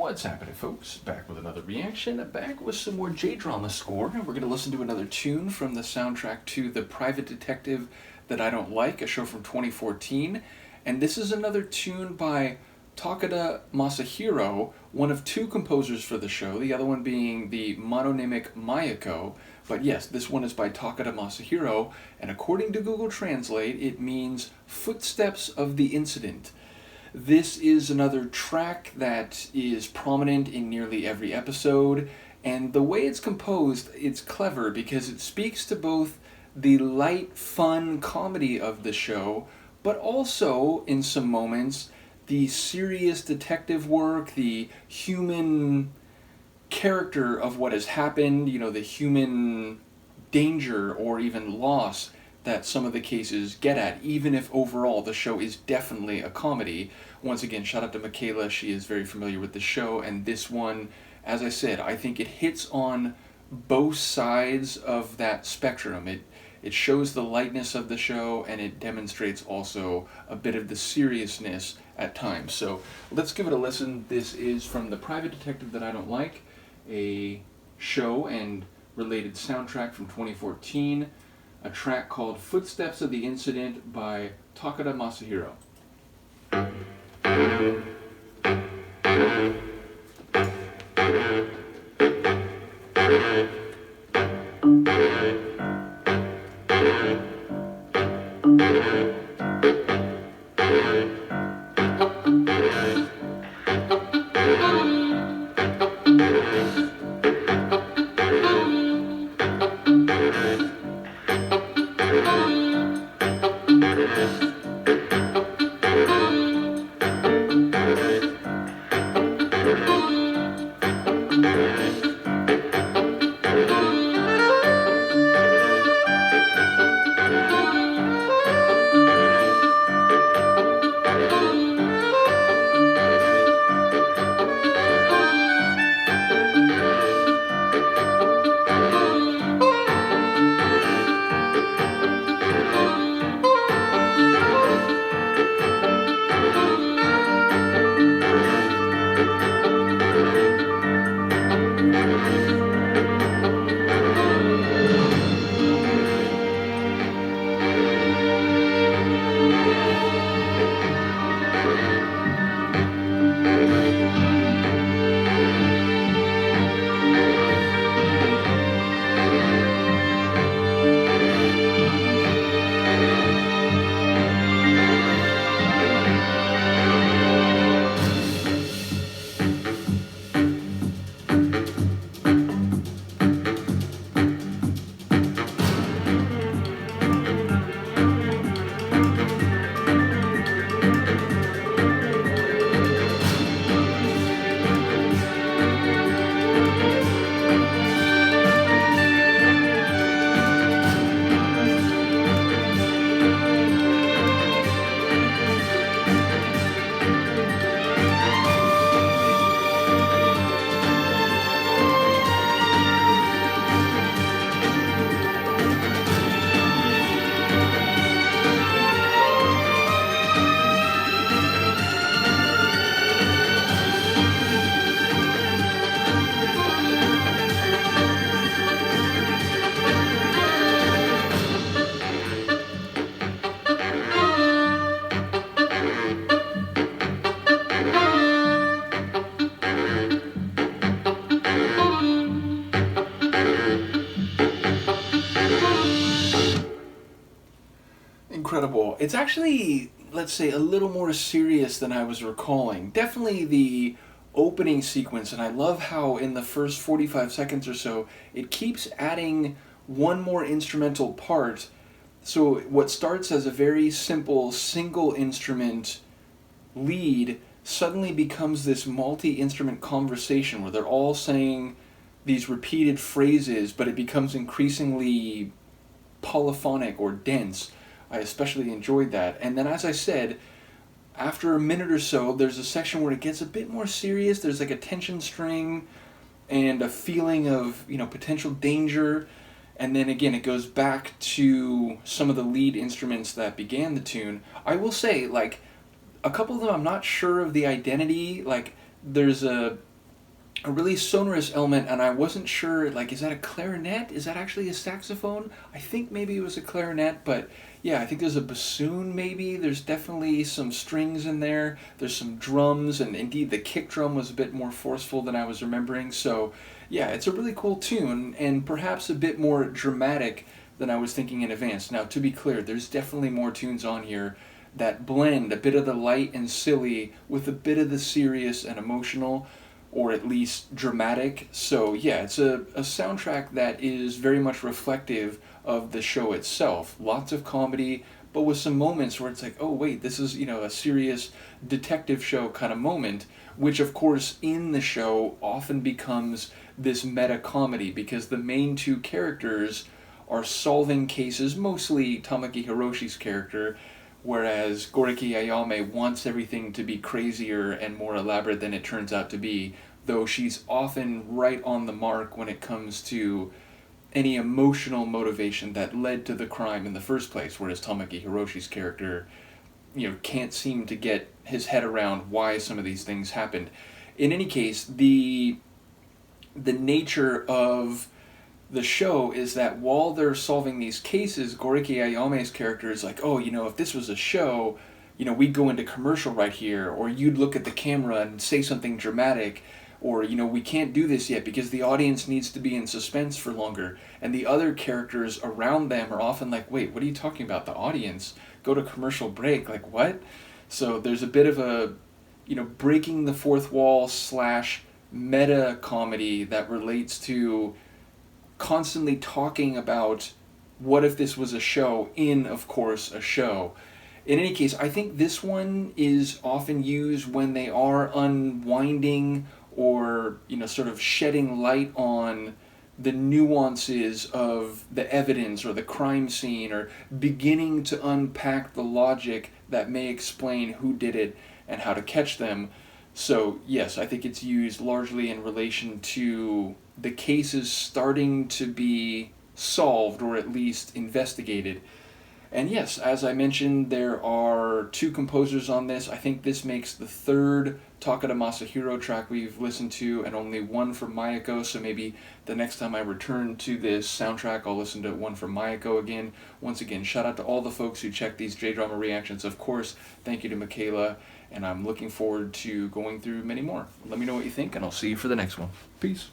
What's happening, folks? Back with another reaction, back with some more J-drama score, and we're going to listen to another tune from the soundtrack to The Private Detective That I Don't Like, a show from 2014, and this is another tune by Tokuda Masahiro, one of two composers for the show, the other one being the mononymic Mayako, but yes, this one is by Tokuda Masahiro, and according to Google Translate, it means Footsteps of the Incident. This is another track that is prominent in nearly every episode, and the way it's composed, it's clever because it speaks to both the light, fun comedy of the show, but also, in some moments, the serious detective work, the human character of what has happened, the human danger or even loss that some of the cases get at, even if overall the show is definitely a comedy. Once again, shout out to Michaela, she is very familiar with the show, and this one, as I said, I think it hits on both sides of that spectrum. It shows the lightness of the show, and it demonstrates also a bit of the seriousness at times. So let's give it a listen. This is from The Private Detective That I Don't Like, a show and related soundtrack from 2014, a track called Footsteps of the Incident by Tokuda Masahiro. Incredible. It's actually, let's say, a little more serious than I was recalling. Definitely the opening sequence, and I love how in the first 45 seconds or so, it keeps adding one more instrumental part. So what starts as a very simple single instrument lead suddenly becomes this multi-instrument conversation where they're all saying these repeated phrases, but it becomes increasingly polyphonic or dense. I especially enjoyed that. And then, as I said, after a minute or so, there's a section where it gets a bit more serious. There's like a tension string and a feeling of, potential danger. And then again, it goes back to some of the lead instruments that began the tune. I will say, a couple of them I'm not sure of the identity. There's a a really sonorous element, and I wasn't sure, like, is that a clarinet? Is that actually a saxophone? I think maybe it was a clarinet, but yeah, I think there's a bassoon maybe. There's definitely some strings in there. There's some drums, and indeed the kick drum was a bit more forceful than I was remembering. So yeah, it's a really cool tune, and perhaps a bit more dramatic than I was thinking in advance. Now, to be clear, there's definitely more tunes on here that blend a bit of the light and silly with a bit of the serious and emotional, or at least dramatic. So yeah, it's a soundtrack that is very much reflective of the show itself. Lots of comedy, but with some moments where it's like, oh wait, this is, a serious detective show kind of moment, which of course in the show often becomes this meta comedy because the main two characters are solving cases, mostly Tamaki Hiroshi's character, whereas Goriki Ayame wants everything to be crazier and more elaborate than it turns out to be, though she's often right on the mark when it comes to any emotional motivation that led to the crime in the first place, whereas Tamaki Hiroshi's character, can't seem to get his head around why some of these things happened. In any case, the nature of the show is that while they're solving these cases, Goriki Ayame's character is like, oh, if this was a show, we'd go into commercial right here, or you'd look at the camera and say something dramatic, or, we can't do this yet because the audience needs to be in suspense for longer. And the other characters around them are often like, wait, what are you talking about? The audience? Go to commercial break. Like, what? So there's a bit of a, breaking the fourth wall slash meta comedy that relates to constantly talking about what if this was a show in, of course, a show. In any case, I think this one is often used when they are unwinding or, sort of shedding light on the nuances of the evidence or the crime scene, or beginning to unpack the logic that may explain who did it and how to catch them. So yes, I think it's used largely in relation to the cases starting to be solved or at least investigated. And yes, as I mentioned, there are two composers on this. I think this makes the third Tokuda Masahiro track we've listened to, and only one from Mayako, so maybe the next time I return to this soundtrack, I'll listen to one from Mayako again. Once again, shout out to all the folks who check these J-Drama reactions. Of course, thank you to Michaela, and I'm looking forward to going through many more. Let me know what you think, and I'll see you for the next one. Peace.